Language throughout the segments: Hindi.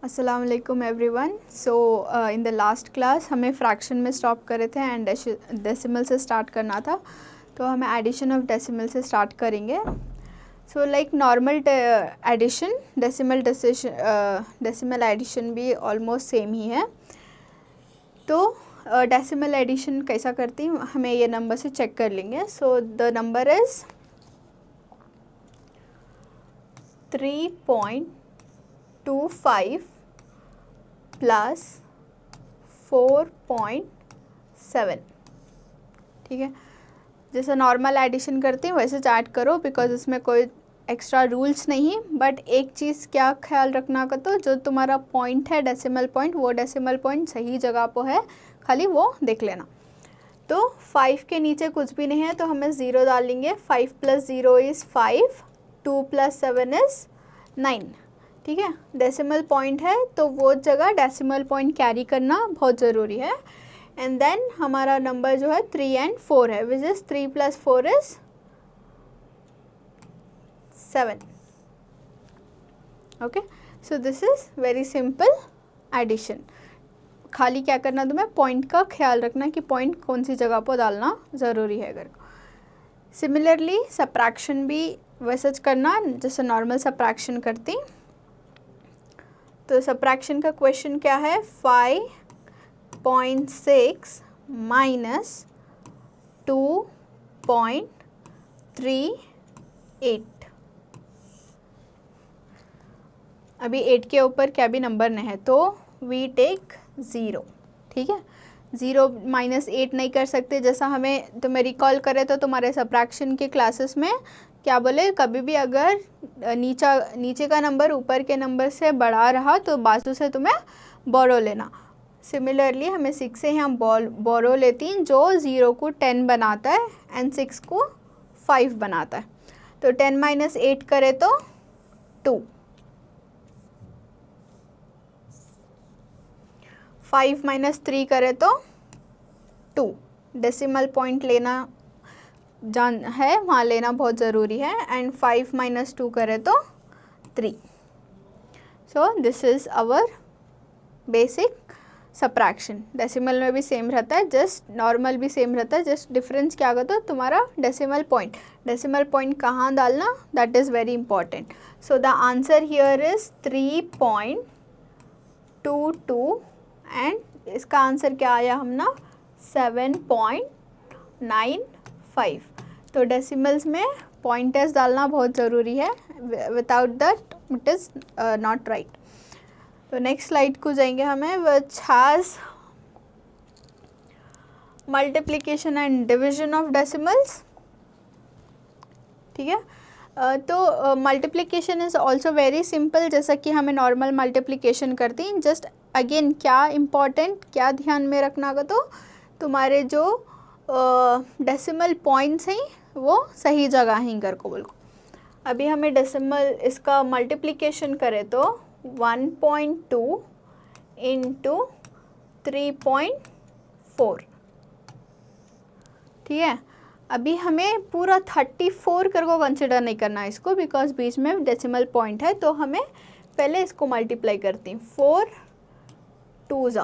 अस्सलाम वालेकुम everyone. So in the last class हमें फ्रैक्शन में स्टॉप करे थे एंड डेसिमल से स्टार्ट करना था, तो हमें एडिशन ऑफ डेसिमल से स्टार्ट करेंगे। So like normal addition, decimal addition भी ऑलमोस्ट सेम ही है। तो डेसिमल एडिशन कैसा करती हूँ, हमें ये नंबर से चेक कर लेंगे। So the number is 3.25 plus 4.7। ठीक है, जैसे नॉर्मल एडिशन करती हूँ वैसे ऐड करो, बिकॉज इसमें कोई एक्स्ट्रा रूल्स नहीं। बट एक चीज़ क्या ख्याल रखना का, तो जो तुम्हारा पॉइंट है डेसिमल पॉइंट, वो डेसिमल पॉइंट सही जगह पर है, खाली वो देख लेना। तो 5 के नीचे कुछ भी नहीं है तो हमें 0 डालेंगे। 5 + 0 इज़ 5, 2 + 7 इज़ 9। ठीक है, डेसिमल पॉइंट है तो वो जगह डेसिमल पॉइंट कैरी करना बहुत ज़रूरी है। एंड देन हमारा नंबर जो है 3 और 4 है, which is 3 + 4 is 7। Okay, so this is very simple addition. खाली क्या करना, तुम्हें पॉइंट का ख्याल रखना कि पॉइंट कौन सी जगह पर डालना ज़रूरी है अगर। सिमिलरली सब्ट्रैक्शन भी वैसे करना जैसे नॉर्मल सब्ट्रैक्शन करती। तो सब्ट्रैक्शन का क्वेश्चन क्या है, 5.6 माइनस 2.38। अभी 8 के ऊपर क्या भी नंबर नहीं है तो वी टेक 0। ठीक है, 0 - 8 नहीं कर सकते। जैसा हमें तुम्हें रिकॉल करे तो तुम्हारे सब्ट्रैक्शन के क्लासेस में क्या बोले, कभी भी अगर नीचे का नंबर ऊपर के नंबर से बड़ा रहा तो बाजू से तुम्हें बोरो लेना। सिमिलरली हमें 6 से हम बोरो लेती हैं, जो 0 को 10 बनाता है एंड 6 को 5 बनाता है। तो 10 - 8 करे तो 2, 5 - 3 करे तो 2। डेसिमल पॉइंट लेना जान है, वहाँ लेना बहुत ज़रूरी है। एंड 5 - 2 करे तो 3। So this is our basic subtraction. Decimal में भी सेम रहता है, जस्ट नॉर्मल भी सेम रहता है, जस्ट डिफरेंस क्या होगा तो तुम्हारा डेसिमल पॉइंट कहाँ डालना, that is very important. So the answer here is 3.22 and इसका आंसर क्या आया हमना 7.95। तो डेसिमल्स में पॉइंटर्स डालना बहुत ज़रूरी है, without that it is not right. तो नेक्स्ट स्लाइड को जाएंगे हमें, which has multiplication and division of decimals. ठीक है, तो multiplication is also very simple, जैसा कि हमें नॉर्मल मल्टीप्लिकेशन करती हैं। जस्ट अगेन क्या इम्पॉर्टेंट, क्या ध्यान में रखना होगा, तो तुम्हारे जो डेसिमल पॉइंट्स हैं वो सही जगह हैं कर को बिल्कुल। अभी हमें डेसिमल इसका मल्टीप्लिकेशन करें तो 1.2 × 3.4। ठीक है, अभी हमें पूरा 34 कर को कंसिडर नहीं करना है इसको, बिकॉज बीच में डेसिमल पॉइंट है। तो हमें पहले इसको मल्टीप्लाई करती हैं। 4 2s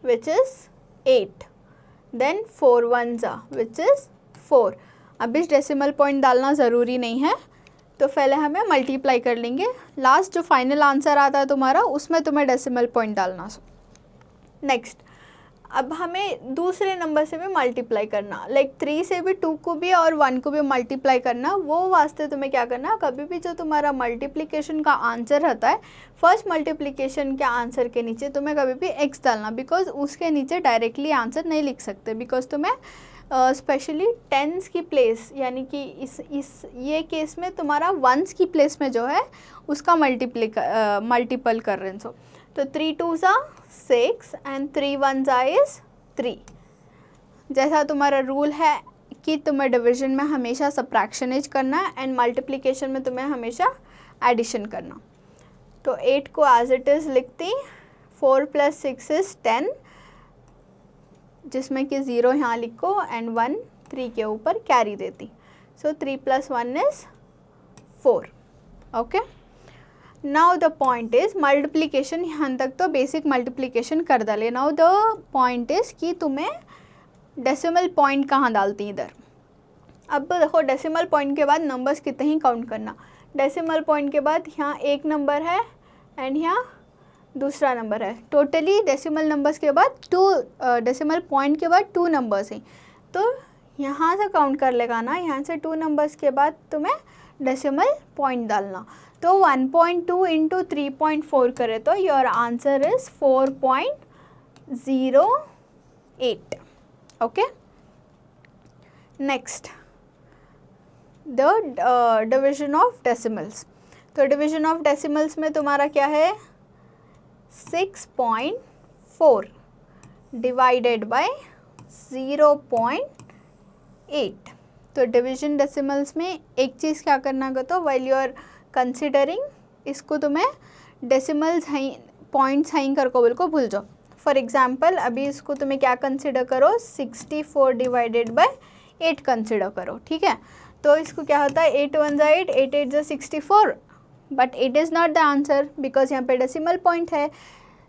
which is 8, then 4 1s which is 4। अब इस डेसिमल पॉइंट डालना ज़रूरी नहीं है, तो पहले हमें मल्टीप्लाई कर लेंगे। लास्ट जो फाइनल आंसर आता है तुम्हारा, उसमें तुम्हें डेसिमल पॉइंट डालना। नेक्स्ट, अब हमें दूसरे नंबर से भी मल्टीप्लाई करना, लाइक 3 से भी 2 को भी और 1 को भी मल्टीप्लाई करना। वो वास्ते तुम्हें क्या करना, कभी भी जो तुम्हारा मल्टीप्लिकेशन का आंसर रहता है, फर्स्ट मल्टीप्लिकेशन के आंसर के नीचे तुम्हें कभी भी x डालना, बिकॉज उसके नीचे डायरेक्टली आंसर नहीं लिख सकते, बिकॉज तुम्हें स्पेशली टेंस की प्लेस, यानी कि ये केस में तुम्हारा वंस की प्लेस में जो है उसका मल्टीपल कर रहे हैं। तो 3 2s 6 एंड 3 1s इज़ 3। जैसा तुम्हारा रूल है कि तुम्हें डिवीजन में हमेशा सब्ट्रैक्शनेज करना है एंड मल्टीप्लिकेशन में तुम्हें हमेशा एडिशन करना। तो 8 को एज इट इज़ लिखती, 4 + 6 इज़ 10, जिसमें कि 0 यहाँ लिखो एंड 1 3 के ऊपर कैरी देती। सो 3 + 1 is 4। Okay, now the point is multiplication, यहाँ तक तो बेसिक मल्टीप्लिकेशन कर डाले। नाउ द पॉइंट इज कि तुम्हें डेसिमल पॉइंट कहाँ डालती इधर। अब देखो डेसिमल पॉइंट के बाद नंबर्स कितने ही काउंट करना। डेसिमल पॉइंट के बाद यहाँ एक नंबर है एंड यहाँ दूसरा नंबर है। टोटली डेसिमल नंबर्स के बाद डेसिमल पॉइंट के बाद 2 नंबर्स हैं, तो यहाँ से काउंट कर लेगा ना, यहाँ से 2 नंबर्स के बाद तुम्हें डेसिमल पॉइंट डालना। तो 1.2 इंटू 3.4 करे तो your answer is 4.08। Okay, next the division of decimals. तो डिविजन ऑफ डेसिमल्स में तुम्हारा क्या है, 6.4 डिवाइडेड बाय 0.8। तो डिवीजन डेसिमल्स में एक चीज़ क्या करना होगा, तो व्हाइल यू आर कंसिडरिंग, इसको तुम्हें डेसिमल्स हैं पॉइंट्स हैं कर को बिल्कुल भूल जाओ। फॉर एग्जांपल अभी इसको तुम्हें क्या कंसिडर करो, 64 डिवाइडेड बाय 8 कंसिडर करो, ठीक है। तो इसको क्या होता है, 8 1 जा 8, 8 8 जा 64, but it is not the answer because यहाँ पे डेसिमल पॉइंट है।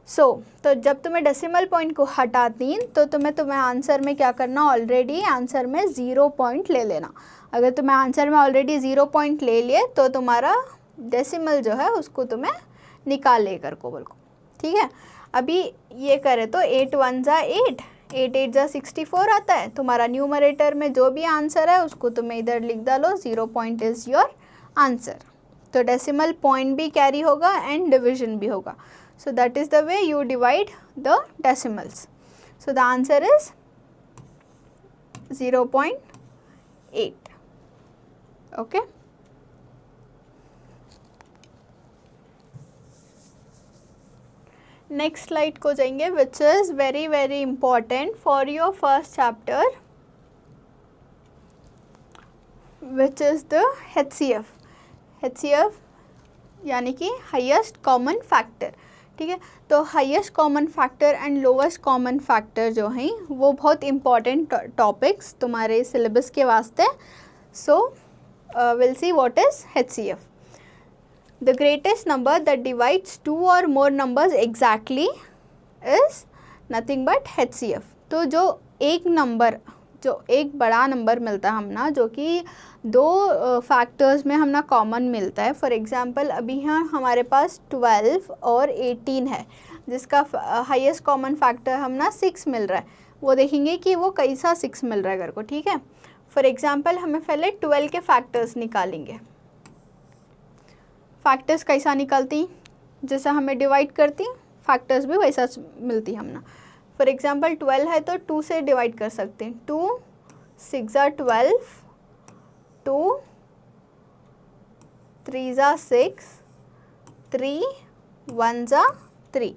तो जब तुम्हें डेसिमल पॉइंट को हटाती तो तुम्हें आंसर में क्या करना, ऑलरेडी आंसर में 0 पॉइंट ले लेना। अगर तुम्हें आंसर में ऑलरेडी 0 पॉइंट ले लिए तो तुम्हारा डेसिमल जो है उसको तुम्हें निकाल ले कर को बिल्कुल, ठीक है। अभी ये करे तो 8 1 जा 8, 8 8 जा 64 आता है। तुम्हारा न्यूमरेटर में जो भी आंसर है उसको तुम्हें इधर लिख डालो, 0 पॉइंट इज़ योर आंसर। तो डेसिमल पॉइंट भी कैरी होगा एंड डिविजन भी होगा। So that is the way you divide the decimals. So the answer is 0.8. Okay. Next slide को जाएंगे, which is very very important for your first chapter, which is the HCF. HCF यानी कि हाईएस्ट कॉमन फैक्टर, ठीक है। तो highest common factor and lowest common factor जो हैं वो बहुत इंपॉर्टेंट टॉपिक्स तुम्हारे सिलेबस के वास्ते। So will see what is HCF। The greatest number that divides 2 और मोर numbers exactly is nothing but HCF। तो जो एक बड़ा नंबर मिलता है हमना, जो कि 2 फैक्टर्स में हमना कॉमन मिलता है। फॉर एग्जांपल अभी यहाँ हमारे पास 12 और 18 है, जिसका हाईएस्ट कॉमन फैक्टर हमना 6 मिल रहा है। वो देखेंगे कि वो कैसा 6 मिल रहा है घर को, ठीक है। फॉर एग्जांपल हमें पहले 12 के फैक्टर्स निकालेंगे। फैक्टर्स कैसा निकलती, जैसा हमें डिवाइड करती फैक्टर्स भी वैसा मिलती हमना। फॉर एग्जांपल 12 है तो 2 से डिवाइड कर सकते हैं, 2 6 जा 12, 2 3 जा 6, 3 1 जा 3।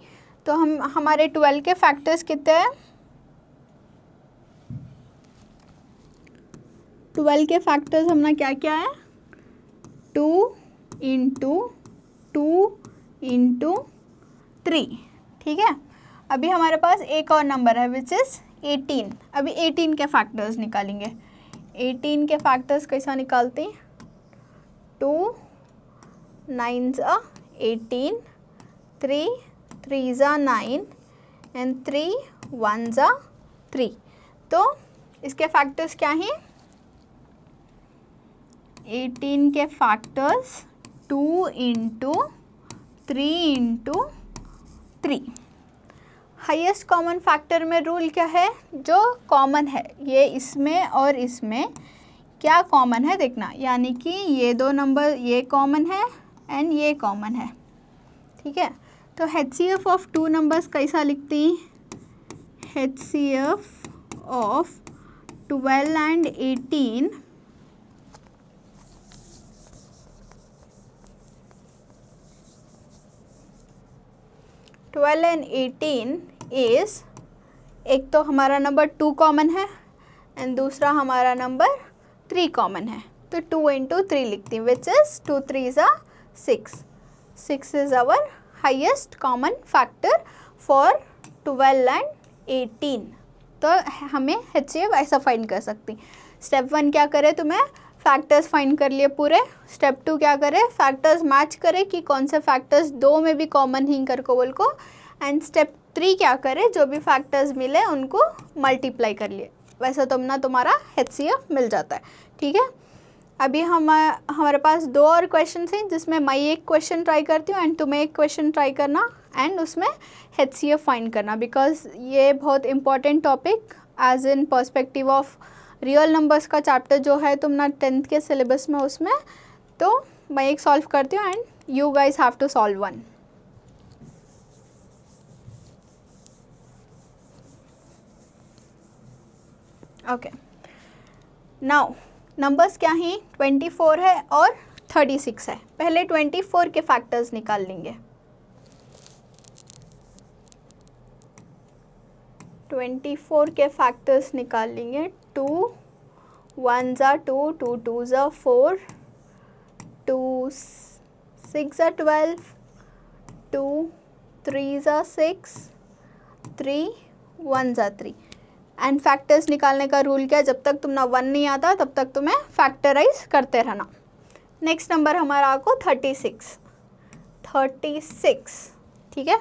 तो हमारे 12 के फैक्टर्स कितने हैं, 12 के फैक्टर्स हमने क्या क्या है, 2 इंटू 2 इंटू 3, ठीक है। अभी हमारे पास एक और नंबर है विच इज़ 18। अभी 18 के फैक्टर्स निकालेंगे। 18 के फैक्टर्स कैसा निकालते हैं, 2 9 जा 18, 3 3 जा 9 एंड 3 1 जा 3। तो इसके फैक्टर्स क्या हैं, 18 के factors 2 into 3 into 3। Highest common factor में रूल क्या है, जो कॉमन है ये इसमें और इसमें क्या कॉमन है देखना, यानी कि ये 2 नंबर ये कॉमन है एंड ये कॉमन है, ठीक है। तो HCF ऑफ 2 नंबर्स कैसा लिखती, HCF of 12 and 18 12 and 18 is, एक तो हमारा नंबर 2 कॉमन है एंड दूसरा हमारा नंबर 3 कॉमन है। तो 2 इंटू 3 लिखती हूँ, विच इज़ 2 3 ज़ा 6। 6 is our highest common factor for 12 and 18। तो हमें HCF ऐसा फाइंड कर सकती। स्टेप 1 क्या करे, तुम्हें फैक्टर्स फाइंड कर लिए पूरे। स्टेप 2 क्या करें, फैक्टर्स मैच करें कि कौन से फैक्टर्स दो में भी कॉमन ही कर को बोल को। एंड स्टेप 3 क्या करें, जो भी फैक्टर्स मिले उनको मल्टीप्लाई कर लिए, वैसे तुम्हारा HCF मिल जाता है। ठीक है, अभी हमारे पास 2 और क्वेश्चन हैं जिसमें मैं एक क्वेश्चन ट्राई करती हूँ एंड तुम्हें एक क्वेश्चन ट्राई करना एंड उसमें HCF फाइंड करना, बिकॉज ये बहुत important topic as in perspective of real numbers का चैप्टर जो है तुम्हारा 10th के सिलेबस में, उसमें तो मैं एक सॉल्व करती हूँ and you guys have to solve one. Okay, now numbers क्या हैं, 24 है और 36 है। पहले 24 के फैक्टर्स निकाल लेंगे। 24 के फैक्टर्स निकाल लेंगे। 2 1s are 2, 2 2s are 4, 2 6s are 12, 2 3s are 6, 3 1s are 3। And factors निकालने का रूल क्या है, जब तक तुम्हें 1 नहीं आता तब तक तुम्हें फैक्टराइज करते रहना। नेक्स्ट नंबर हमारा आपको 36। ठीक है,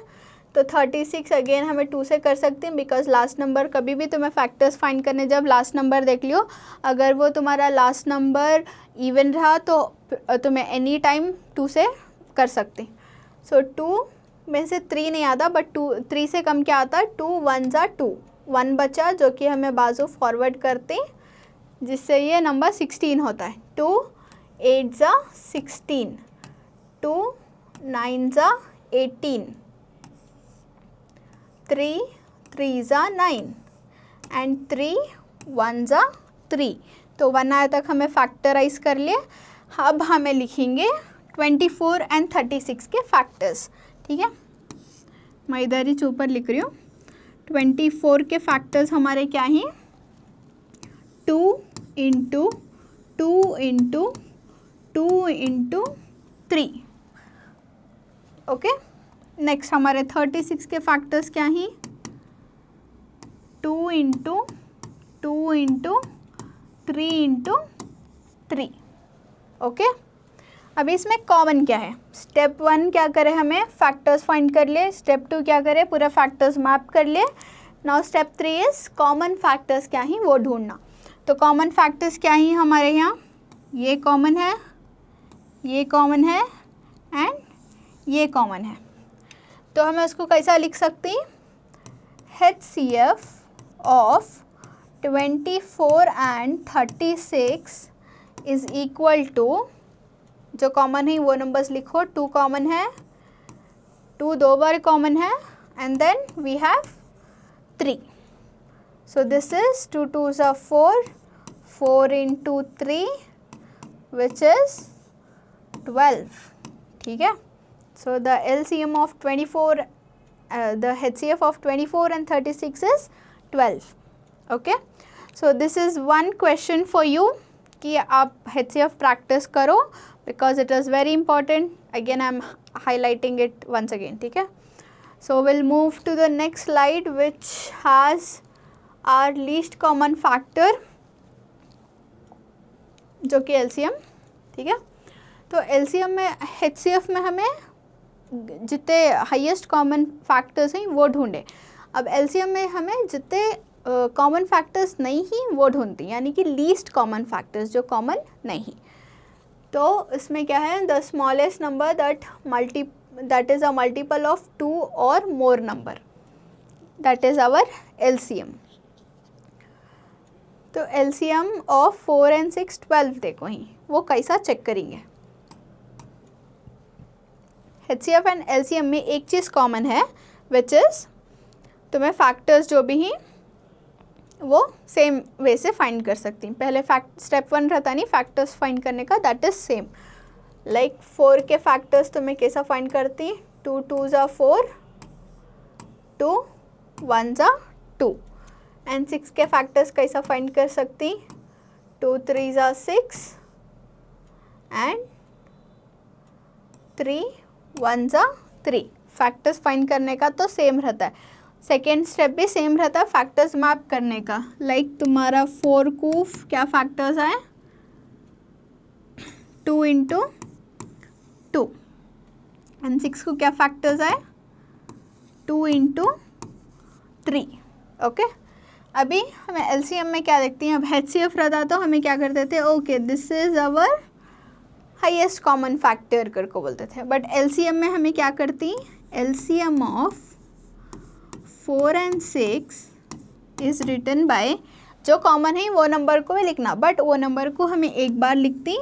तो 36 अगेन हमें 2 से कर सकते हैं, बिकॉज लास्ट नंबर कभी भी तुम्हें फैक्टर्स फाइंड करने जब लास्ट नंबर देख लियो, अगर वो तुम्हारा लास्ट नंबर इवन रहा तो तुम्हें एनी टाइम 2 से कर सकते। सो 2 में से 3 नहीं आता, बट 3 से कम क्या आता है, 2 1s are 2, 1 बचा जो कि हमें बाजू फॉरवर्ड करते, जिससे ये नंबर 16 होता है। 2 8s are 16, 2 9s are 18, 3 3s are 9 and 3 1s are 3। तो 1 आए तक हमें फैक्टराइज कर लिए। अब हमें लिखेंगे 24 एंड 36 के फैक्टर्स। ठीक है, मैं इधर ही ऊपर लिख रही हूँ। 24 के फैक्टर्स हमारे क्या हैं, 2 into 2 into 2 into 3। Okay, next हमारे 36 के फैक्टर्स क्या हैं, 2 इंटू 2 इंटू 3 इंटू 3। ओके, अभी इसमें कॉमन क्या है, स्टेप 1 क्या करें, हमें फैक्टर्स फाइंड कर लिए। स्टेप 2 क्या करें, पूरा फैक्टर्स मैप कर लिए। Now step 3 is common factors क्या हैं वो ढूंढना। तो कॉमन फैक्टर्स क्या हैं हमारे यहाँ, ये कॉमन है, ये कॉमन है एंड ये कॉमन है। तो हमें उसको कैसा लिख सकते हैं, HCF of 24 and 36 is equal to, जो कॉमन है वो नंबर्स लिखो। 2 कॉमन है, 2 2 बार कॉमन है and then we have 3। So this is 2 2s are 4, 4 into 3 which is 12। ठीक है, so the LCM of 24 the HCF of 24 and 36 is 12। okay, so this is one question for you कि आप HCF practice करो, because it is very important. Again I am highlighting it once again. ठीक है, so we'll move to the next slide which has our least common factor जो कि LCM। ठीक है, तो LCM में HCF में हमें जितने हाईएस्ट कॉमन फैक्टर्स हैं वो ढूंढे। अब LCM में हमें जितने कॉमन फैक्टर्स नहीं ही वो ढूंढती, यानी कि लीस्ट कॉमन फैक्टर्स जो कॉमन नहीं। तो इसमें क्या है, the smallest number that is a multiple of 2 और more number, that is our LCM। तो LCM ऑफ 4 and 6 12 देखो ही, वो कैसा चेक करेंगे। HCF एंड LCM में एक चीज़ कॉमन है विच इज़ तुम्हें फैक्टर्स जो भी हैं वो सेम वे से फाइंड कर सकती हैं। पहले स्टेप 1 रहता नहीं फैक्टर्स फाइंड करने का, दैट इज़ सेम। लाइक 4 के फैक्टर्स तुम्हें कैसा फाइंड करती, 2 2s are 4, 2 1s are 2 and 6 के फैक्टर्स कैसा फाइंड कर सकती, 2 3s are 6 and 3 1s are 3। Factors find करने का तो सेम रहता है। सेकेंड स्टेप भी सेम रहता है फैक्टर्स मैप करने का। लाइक तुम्हारा 4 को क्या फैक्टर्स आए, 2 इंटू 2 एंड 6 को क्या फैक्टर्स आए 2 इंटू 3। ओके, अभी हमें एलसीएम में क्या देखती हैं, अब एचसीएफ रहता तो हमें क्या करते थे, okay this is our highest common factor करके बोलते थे, बट एलसीएम में हमें क्या करती, LCM of 4 and 6 is written by, जो कॉमन है वो नंबर को भी लिखना, बट वो नंबर को हमें एक बार लिखती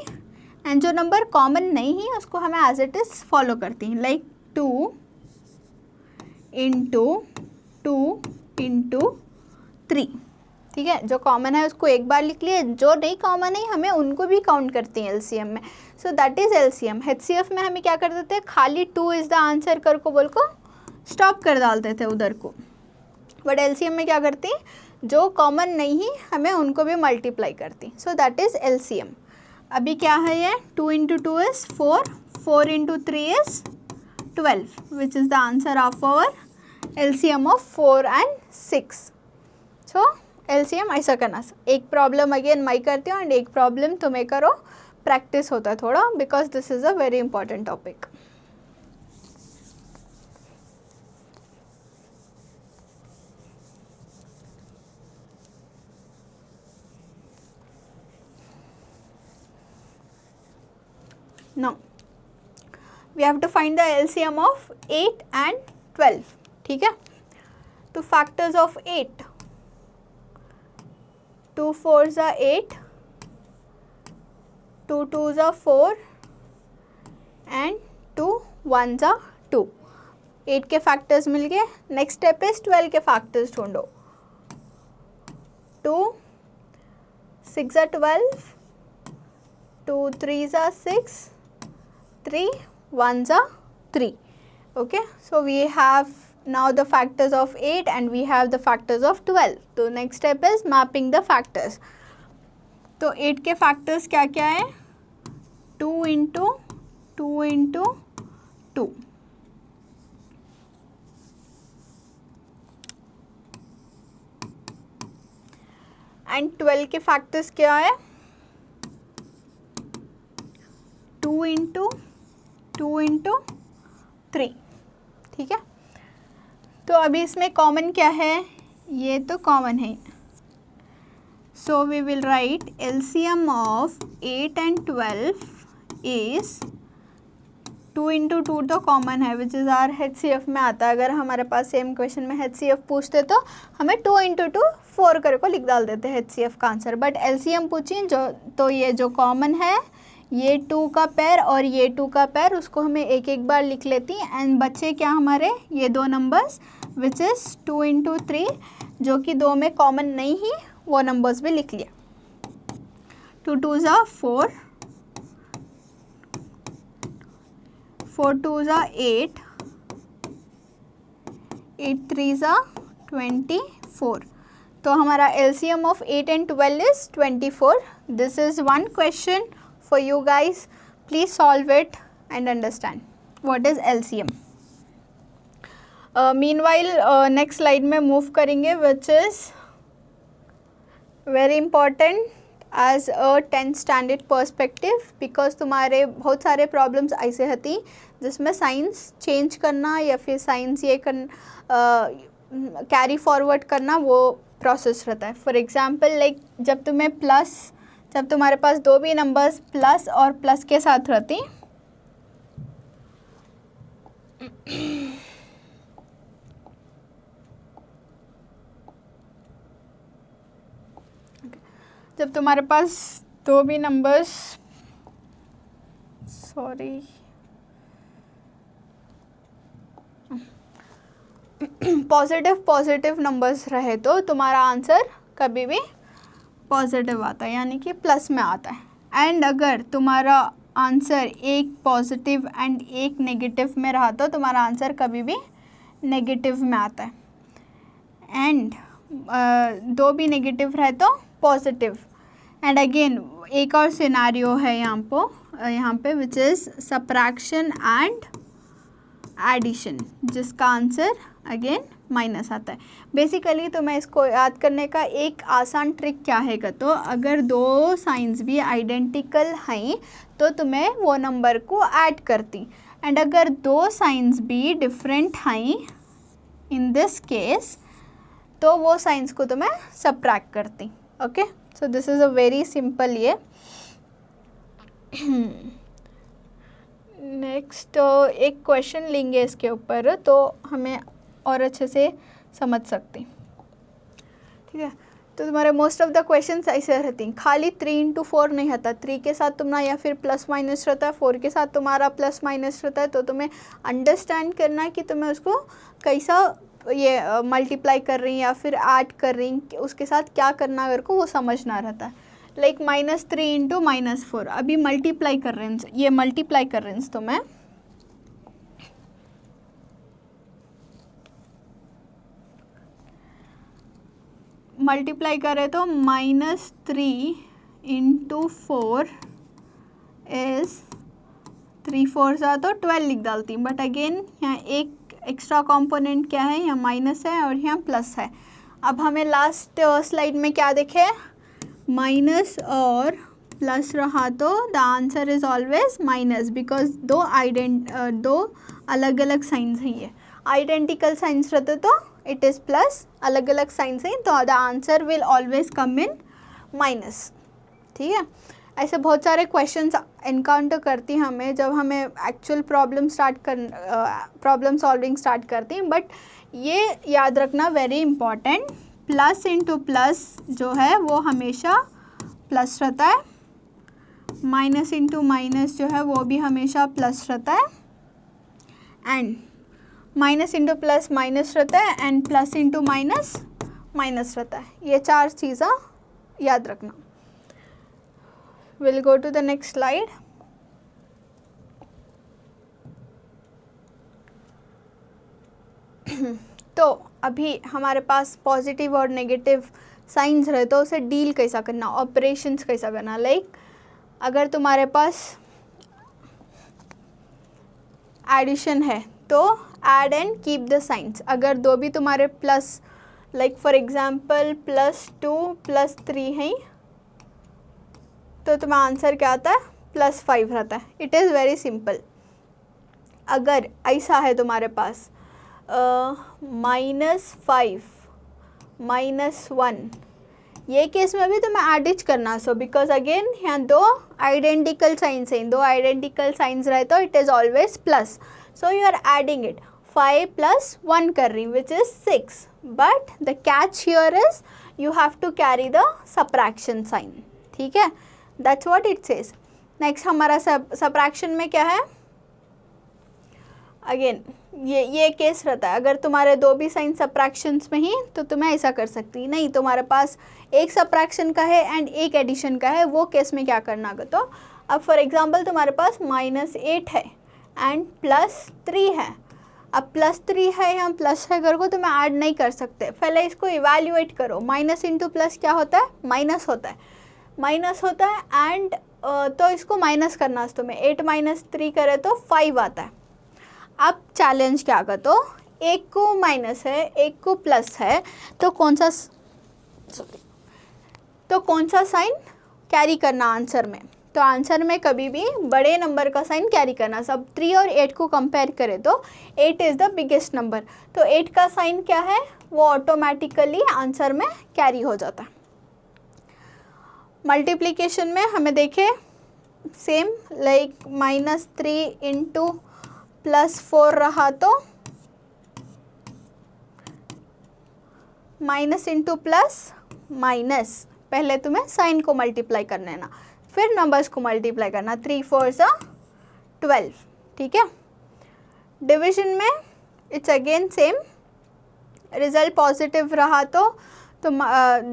एंड जो नंबर कॉमन नहीं है उसको हमें एज इट इज़ फॉलो करती हैं, लाइक 2 इंटू 2 इंटू 3। ठीक है, जो कॉमन है उसको एक बार लिख लिए, जो नहीं कॉमन है हमें उनको भी काउंट करती हैं एलसीएम में। सो दैट इज़ एलसीएम। एचसीएफ में हमें क्या कर देते, खाली 2 इज़ द आंसर कर को बोल को स्टॉप कर डालते थे उधर को, बट एलसीएम में क्या करती, जो कॉमन नहीं हमें उनको भी मल्टीप्लाई करती। So that is LCM. अभी क्या है ये, 2 into 2 is 4, 4 into 3 is 12, which is the answer of our LCM of 4 and 6। So LCM ऐसा करना, एक प्रॉब्लम अगेन मैं करती हूँ एंड एक प्रॉब्लम तुम्हें करो, प्रैक्टिस होता है थोड़ा, because this is a very important topic. Now we have to find the LCM of 8 and 12। ठीक है, तो factors of 8, 2 4s are 8, 2 2s are 4 and 2 1s are 2। 8 के फैक्टर्स मिल गए। नेक्स्ट स्टेप इज 12 के फैक्टर्स ढूंढो। 2 6 are 12, 2 3s are 6, 3 1s are 3। Okay, so we have now the factors of 8 and we have the factors of 12। तो next step is mapping the factors। तो 8 के factors क्या क्या है, 2 इंटू 2 इंटू 2, एंड 12 के factors क्या है, 2 इंटू 2 इंटू 3। ठीक है, तो अभी इसमें कॉमन क्या है, ये तो कॉमन है, so we will write LCM of 8 and 12 is 2 into 2 तो कॉमन है, विच इज़ आर एचसीएफ में आता है। अगर हमारे पास सेम क्वेश्चन में एचसीएफ पूछते तो हमें 2 इंटू 2 4 करके लिख डाल देते हैं एचसीएफ का आंसर, बट एलसीएम पूछिए जो, तो ये जो कॉमन है ये 2 का पेयर और ये 2 का पेयर, उसको हमें एक एक बार लिख लेती एंड बच्चे क्या हमारे ये दो नंबर्स विच इज़ 2 इंटू 3, जो कि 2 में कॉमन नहीं ही, वो नंबर्स भी लिख लिया। 2 2s are 4, 4 2s are 8, 8 3s are 24। तो हमारा LCM of 8 and 12 is 24। This is one question for you guys, please solve it and understand what is LCM। meanwhile next slide में move करेंगे, which is very important as a 10th standard perspective, because तुम्हारे बहुत सारे problems ऐसे होती जिसमें साइंस चेंज करना या फिर साइंस ये कैरी फॉरवर्ड करना वो प्रोसेस रहता है। फॉर एग्जाम्पल लाइक जब तुम्हारे पास दो भी नंबर्स प्लस और प्लस के साथ रहती, जब तुम्हारे पास दो भी नंबर्स पॉजिटिव नंबर्स रहे तो तुम्हारा आंसर कभी भी पॉजिटिव आता है, यानी कि प्लस में आता है। एंड अगर तुम्हारा आंसर एक पॉजिटिव एंड एक नेगेटिव में रहा तो तुम्हारा आंसर कभी भी नेगेटिव में आता है। एंड दो भी नेगेटिव रहे तो पॉजिटिव। एंड अगेन एक और सिनारियो है यहाँ पे which is subtraction and addition, जिसका आंसर अगेन माइनस आता है। बेसिकली तो मैं इसको याद करने का एक आसान ट्रिक क्या है तो अगर दो साइंस भी आइडेंटिकल हैं तो तुम्हें वो नंबर को ऐड करती, एंड अगर दो साइंस भी डिफरेंट हैं इन दिस केस तो वो साइंस को तुम्हें सबट्रैक्ट करती। Okay, so this is a very simple ये। नेक्स्ट एक क्वेश्चन लेंगे इसके ऊपर तो हमें और अच्छे से समझ सकते, ठीक है। तो तुम्हारे मोस्ट ऑफ द क्वेश्चंस ऐसे रहती हैं, खाली 3 into 4 नहीं आता, 3 के साथ तुम्हारा या फिर प्लस माइनस रहता है, 4 के साथ तुम्हारा प्लस माइनस रहता है। तो तुम्हें अंडरस्टैंड करना है कि तुम्हें उसको कैसा ये मल्टीप्लाई कर रही या फिर ऐड कर रही, उसके साथ क्या करना है, अगर को वो समझना रहता है। लाइक -3 into -4 अभी मल्टीप्लाई कर रहे हैं, ये मल्टीप्लाई कर रहे हैं तो मैं मल्टीप्लाई करें तो -3 into 4 इज़ 3 4 सा तो 12 लिख डालती हूँ, बट अगेन यहाँ एक एक्स्ट्रा कंपोनेंट क्या है, यहाँ माइनस है और यहाँ प्लस है। अब हमें लास्ट स्लाइड में क्या देखे, माइनस और प्लस रहा तो the answer is always minus, because दो अलग अलग साइंस हैं, ये आइडेंटिकल साइंस रहते तो इट इज़ प्लस, अलग अलग साइंस हैं तो the answer will always come in minus, ठीक है। ऐसे बहुत सारे क्वेश्चंस एनकाउंटर करती हमें जब हमें एक्चुअल प्रॉब्लम सॉल्विंग स्टार्ट करती हैं, बट ये याद रखना very important, plus into plus जो है वो हमेशा प्लस रहता है, माइनस इंटू माइनस जो है वो भी हमेशा प्लस रहता है, and minus into plus minus रहता है, and plus into minus minus रहता है। ये चार चीज़ें याद रखना। Will go to the next slide. तो अभी हमारे पास पॉजिटिव और नेगेटिव साइंस रहे तो उसे डील कैसा करना, ऑपरेशंस कैसा करना। लाइक अगर तुम्हारे पास एडिशन है तो add and keep the science. अगर दो भी तुम्हारे प्लस, लाइक फॉर एग्जांपल +2 +3 हैं तो तुम्हारा आंसर क्या आता है, +5 रहता है। It is very simple. अगर ऐसा है तुम्हारे पास -5 -1, ये केस में भी तुम्हें एडिज करना, सो बिकॉज अगेन यहाँ दो आइडेंटिकल साइंस हैं, दो आइडेंटिकल साइंस रहे तो it is always plus, so you are adding it. 5 + 1 कर रही which is 6, but the catch here is you have to carry the subtraction sign, ठीक है, that's what it says. Next हमारा सब्ट्रैक्शन में क्या है, अगेन ये केस रहता है, अगर तुम्हारे दो भी साइन सब्ट्रैक्शंस में ही तो तुम्हें ऐसा कर सकती, नहीं तुम्हारे पास एक सब्ट्रैक्शन का है एंड एक एडिशन का है, वो केस में क्या करना होगा। तो अब फॉर एग्जांपल तुम्हारे पास -8 है एंड +3 है। अब +3 है, यहाँ प्लस है, घर को तुम्हें ऐड नहीं कर सकते, पहले इसको इवैल्यूएट करो। माइनस इंटू प्लस क्या होता है, माइनस होता है, माइनस होता है, एंड तो इसको माइनस करना है तुम्हें। 8 - 3 करे तो 5 आता है। अब चैलेंज क्या होगा, तो एक को माइनस है एक को प्लस है, तो कौन सा साइन कैरी करना आंसर में, तो आंसर में कभी भी बड़े नंबर का साइन कैरी करना। सब 3 और 8 को कंपेयर करें तो 8 इज़ द बिगेस्ट नंबर, तो 8 का साइन क्या है, वो ऑटोमेटिकली आंसर में कैरी हो जाता है। मल्टीप्लिकेशन में हमें देखें सेम, लाइक -3 इंटू +4 रहा तो माइनस इंटू प्लस माइनस, पहले तुम्हें साइन को मल्टीप्लाई करना है ना, फिर नंबर्स को मल्टीप्लाई करना। 3 4 = 12, ठीक है। डिवीजन में it's again same, result positive रहा तो तुम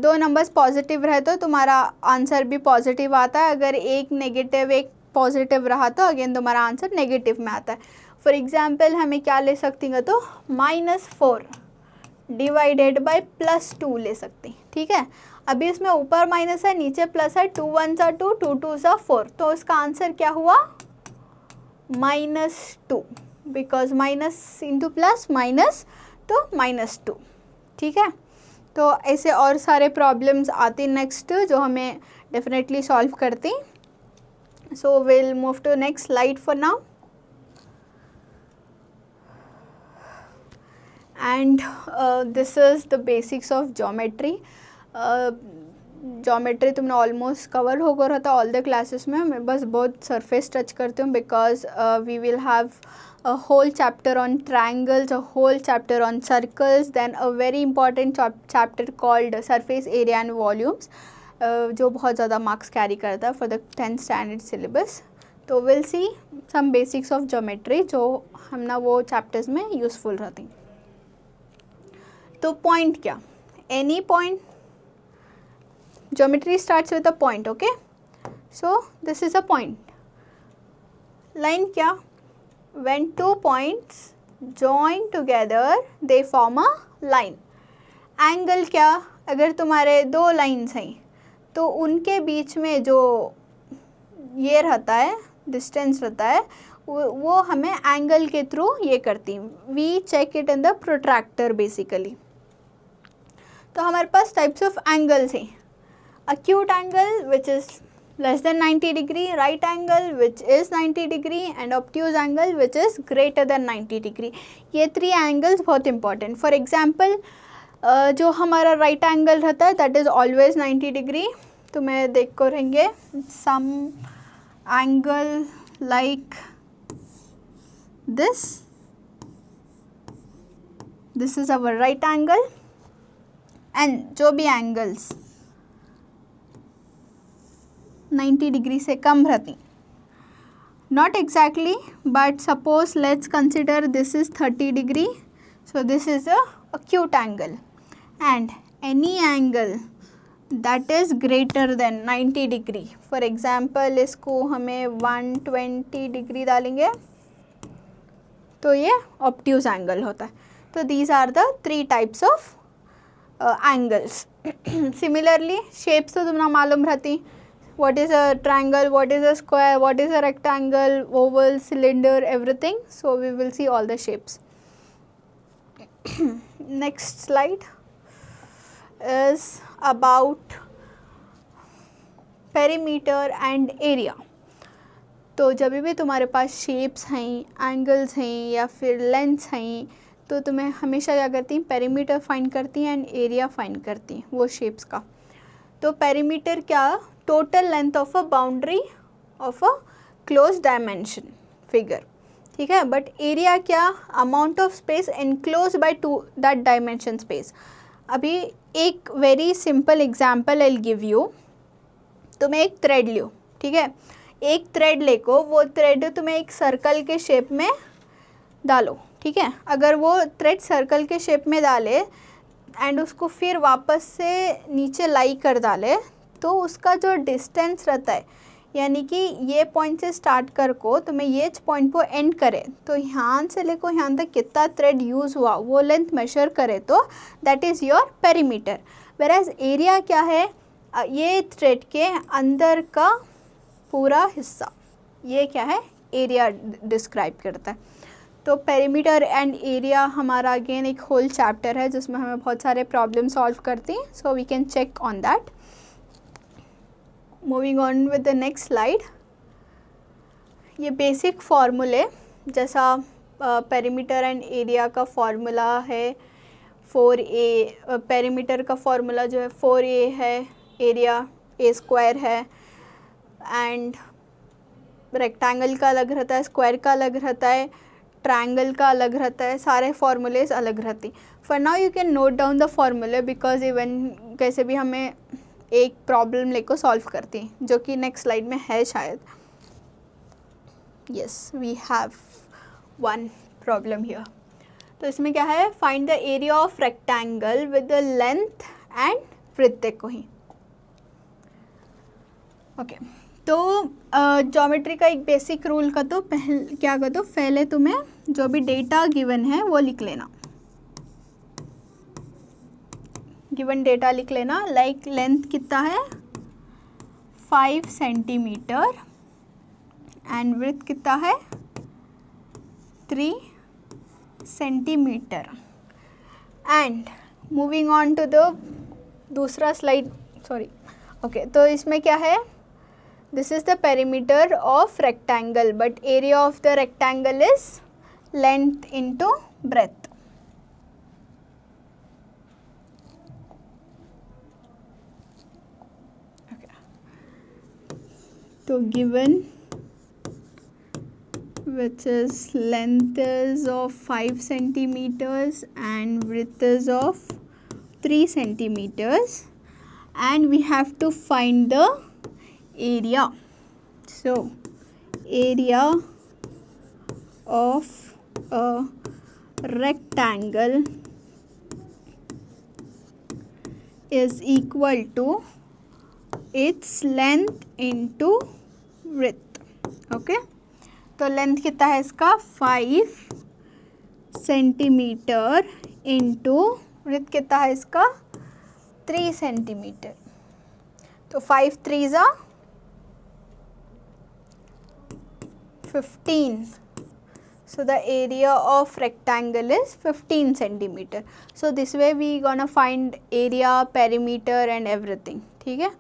दो नंबर्स पॉजिटिव रहे तो तुम्हारा आंसर भी पॉजिटिव आता है, अगर एक नेगेटिव एक पॉजिटिव रहा तो अगेन तुम्हारा आंसर नेगेटिव में आता है। फॉर एग्जाम्पल हमें क्या ले सकती हैं, तो -4 डिवाइडेड बाय +2 ले सकती, ठीक है। अभी इसमें ऊपर माइनस है नीचे प्लस है, 2 1 = 2 2 2 = 4, तो इसका आंसर क्या हुआ, -2, because minus into plus minus, तो -2, ठीक है। तो ऐसे और सारे प्रॉब्लम्स आते नेक्स्ट जो हमें डेफिनेटली सॉल्व करते। So will move to next slide for now. And this is the basics of geometry. Geometry तुमने ऑलमोस्ट कवर होकर रहता ऑल द क्लासेस में। मैं बस बहुत सरफेस टच करती हूँ because we will have a whole chapter on triangles, a whole chapter on circles, then a very important chapter called surface area and volumes, जो बहुत ज़्यादा मार्क्स कैरी करता है for the 10th standard syllabus. तो will see some basics of geometry जो हम ना वो चैप्टर्स में यूज़फुल रहती। तो पॉइंट क्या, any point, geometry starts with a point, okay. So this is a point. Line क्या, when two points join together they form a line। Angle क्या, अगर तुम्हारे दो लाइन्स हैं तो उनके बीच में जो ये रहता है डिस्टेंस रहता है वो हमें एंगल के थ्रू ये करती, we check it in the protractor basically. तो हमारे पास टाइप्स ऑफ एंगल्स हैं, acute angle which is less than 90 degree, right angle which is 90 degree and obtuse angle which is greater than 90 degree। ये 3 angles बहुत important। फॉर एग्जाम्पल जो हमारा right angle रहता है that is always 90 degree। तो मैं देख को रहेंगे some angle like this is our right angle and जो भी angles 90 डिग्री से कम रहती, not exactly but suppose let's consider this is 30 degree, so this is a acute angle and any angle that is greater than 90 degree. For example इसको हमें 120 डिग्री डालेंगे तो ये ऑब्ट्यूज एंगल होता है। तो these are the 3 types of angles. Similarly shapes तो तुम्हें मालूम रहती, what is a triangle, what is a square, what is a rectangle, oval, cylinder, everything. So we will see all the shapes. Next slide is about perimeter and area। तो जब भी तुम्हारे पास शेप्स हैं, एंगल्स हैं या फिर लेंथ्स हैं तो तुम्हें हमेशा क्या करती हैं, पेरीमीटर फाइंड करती हैं एंड एरिया फाइंड करती हैं वो शेप्स का। तो पेरीमीटर क्या, total length of a boundary of a close dimension figure, ठीक है। बट एरिया क्या, amount of space enclose by two that dimension space. अभी एक very simple example I will give you. तुम्हें एक थ्रेड लो, ठीक है, एक थ्रेड लेको, वो थ्रेड तुम्हें एक सर्कल के शेप में डालो, ठीक है। अगर वो थ्रेड सर्कल के शेप में डाले एंड उसको फिर वापस से नीचे लाई कर डाले तो उसका जो डिस्टेंस रहता है, यानी कि ये पॉइंट से स्टार्ट कर को तुम्हें ये पॉइंट को एंड करे तो यहाँ से लेको यहाँ तक कितना थ्रेड यूज़ हुआ वो लेंथ मेजर करे तो that is your perimeter. वेराज area क्या है, ये थ्रेड के अंदर का पूरा हिस्सा, ये क्या है, एरिया डिस्क्राइब करता है। तो पेरीमीटर एंड एरिया हमारा अगेन एक होल चैप्टर है जिसमें हमें बहुत सारे प्रॉब्लम सॉल्व करते हैं। So we can check on that. Moving on with the next slide. ये बेसिक फार्मूले जैसा पेरीमीटर एंड एरिया का फार्मूला है 4a, पेरीमीटर का फार्मूला जो है 4a है, एरिया a स्क्वायर है एंड रेक्टेंगल का अलग रहता है, स्क्वायर का अलग रहता है, ट्रायंगल का अलग रहता है, सारे फार्मूलेज अलग रहती। For now you can note down the फार्मूले बिकॉज इवन कैसे भी हमें एक प्रॉब्लम लेकर सॉल्व करती हैं जो कि नेक्स्ट स्लाइड में है शायद। Yes we have one problem here. तो इसमें क्या है, find the area of rectangle with the length and breadth. देखो ही ओके। तो ज्योमेट्री का एक बेसिक रूल का तो क्या कर दो, पहले तुम्हें जो भी डेटा गिवन है वो लिख लेना, गिवन डेटा लिख लेना। लाइक लेंथ कितना है 5 सेंटीमीटर एंड विड्थ कितना है 3 centimetre. And moving on to the दूसरा स्लाइड, सॉरी, ओके, तो इसमें क्या है, this is the perimeter of rectangle but area of the rectangle is length into breadth. तो given which is length is of 5 centimeters and width is of 3 centimeters and we have to find the area. So area of a rectangle is equal to its length into width. Okay, तो लेंथ कितना है इसका 5 सेंटीमीटर इंटू विड्थ कितना है इसका 3 सेंटीमीटर. तो 5 3 ज़ा 15. So the area of rectangle is 15 centimeter. So this way we gonna find area, perimeter and everything. ठीक है.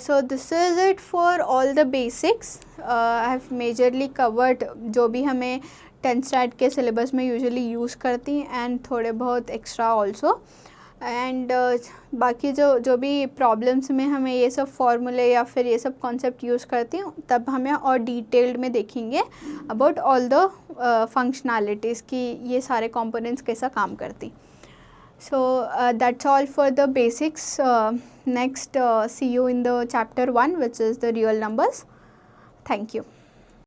So this is it for all the basics. I have majorly covered जो भी हमें 10th स्टैंडर्ड के सिलेबस में यूजुअली यूज़ करती हैं एंड थोड़े बहुत एक्स्ट्रा ऑल्सो. एंड बाकी जो भी प्रॉब्लम्स में हमें ये सब फॉर्मूले या फिर ये सब कॉन्सेप्ट यूज़ करती हूँ तब हमें और डिटेल्ड में देखेंगे अबाउट ऑल द फंक्शनैलिटीज़ कि ये सारे कंपोनेंट्स कैसा काम करती. So that's all for the basics. Next see you in the chapter 1 which is the real numbers. Thank you.